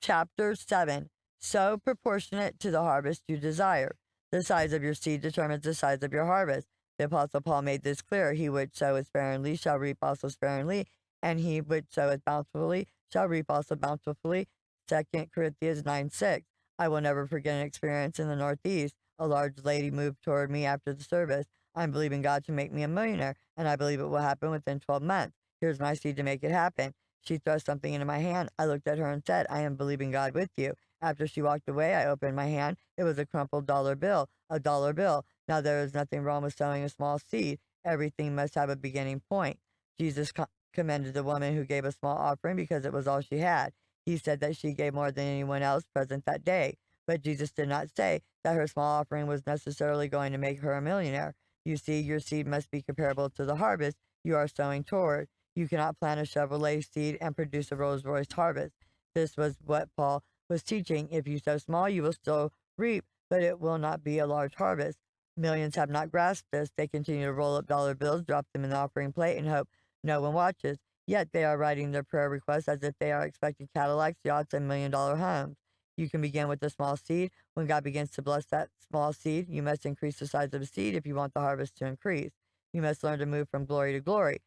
Chapter 7. Sow proportionate to the harvest you desire. The size of your seed determines the size of your harvest. The Apostle Paul made this clear. He which soweth sparingly shall reap also sparingly, and he which soweth bountifully shall reap also bountifully. 2 Corinthians 9:6. I will never forget an experience in the Northeast. A large lady moved toward me after the service. I'm believing God to make me a millionaire, and I believe it will happen within 12 months. Here's my seed to make it happen. She thrust something into my hand. I looked at her and said, I am believing God with you. After she walked away, I opened my hand. It was a crumpled dollar bill, a dollar bill. Now, there is nothing wrong with sowing a small seed. Everything must have a beginning point. Jesus commended the woman who gave a small offering because it was all she had. He said that she gave more than anyone else present that day. But Jesus did not say that her small offering was necessarily going to make her a millionaire. You see, your seed must be comparable to the harvest you are sowing toward. You cannot plant a Chevrolet seed and produce a Rolls Royce harvest. This was what Paul was teaching. If you sow small, you will still reap, but it will not be a large harvest. Millions have not grasped this. They continue to roll up dollar bills, drop them in the offering plate, and hope no one watches. Yet they are writing their prayer requests as if they are expecting Cadillacs, yachts, and $1 million homes. You can begin with a small seed. When God begins to bless that small seed, you must increase the size of the seed if you want the harvest to increase. You must learn to move from glory to glory.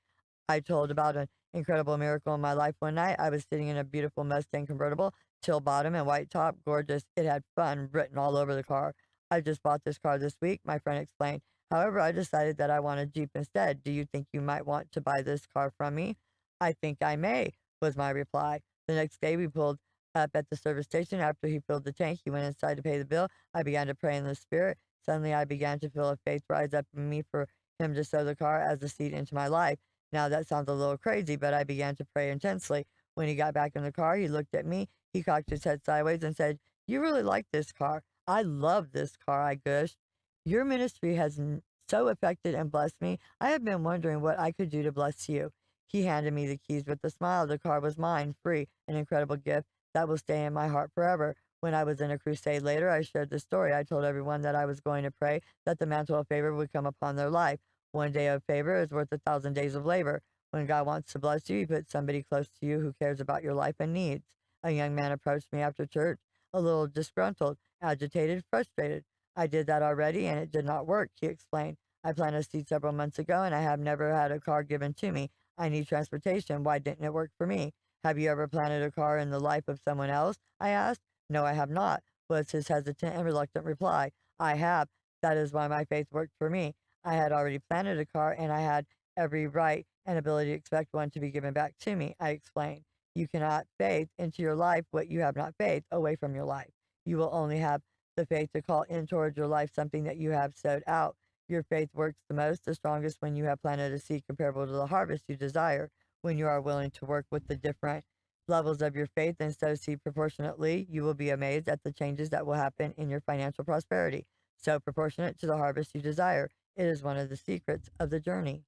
I told about an incredible miracle in my life one night. I was sitting in a beautiful Mustang convertible, teal bottom and white top, gorgeous. It had fun written all over the car. I just bought this car this week, my friend explained. However, I decided that I want a Jeep instead. Do you think you might want to buy this car from me? I think I may, was my reply. The next day we pulled up at the service station. After he filled the tank, he went inside to pay the bill. I began to pray in the spirit. Suddenly I began to feel a faith rise up in me for him to sow the car as a seed into my life. Now that sounds a little crazy, but I began to pray intensely. When he got back in the car, he looked at me. He cocked his head sideways and said, You really like this car. I love this car, I gushed. Your ministry has so affected and blessed me. I have been wondering what I could do to bless you. He handed me the keys with a smile. The car was mine, free, an incredible gift that will stay in my heart forever. When I was in a crusade later, I shared this story. I told everyone that I was going to pray that the mantle of favor would come upon their life. One day of favor is worth 1,000 days of labor. When God wants to bless you, he puts somebody close to you who cares about your life and needs. A young man approached me after church, a little disgruntled, agitated, frustrated. I did that already and it did not work, he explained. I planted a seed several months ago and I have never had a car given to me. I need transportation. Why didn't it work for me? Have you ever planted a car in the life of someone else? I asked. No, I have not, was his hesitant and reluctant reply. I have. That is why my faith worked for me. I had already planted a car and I had every right and ability to expect one to be given back to me, I explained. You cannot faith into your life what you have not faith away from your life. You will only have the faith to call in towards your life something that you have sowed out. Your faith works the most, the strongest when you have planted a seed comparable to the harvest you desire. When you are willing to work with the different levels of your faith and sow seed proportionately, you will be amazed at the changes that will happen in your financial prosperity. So proportionate to the harvest you desire. It is one of the secrets of the journey.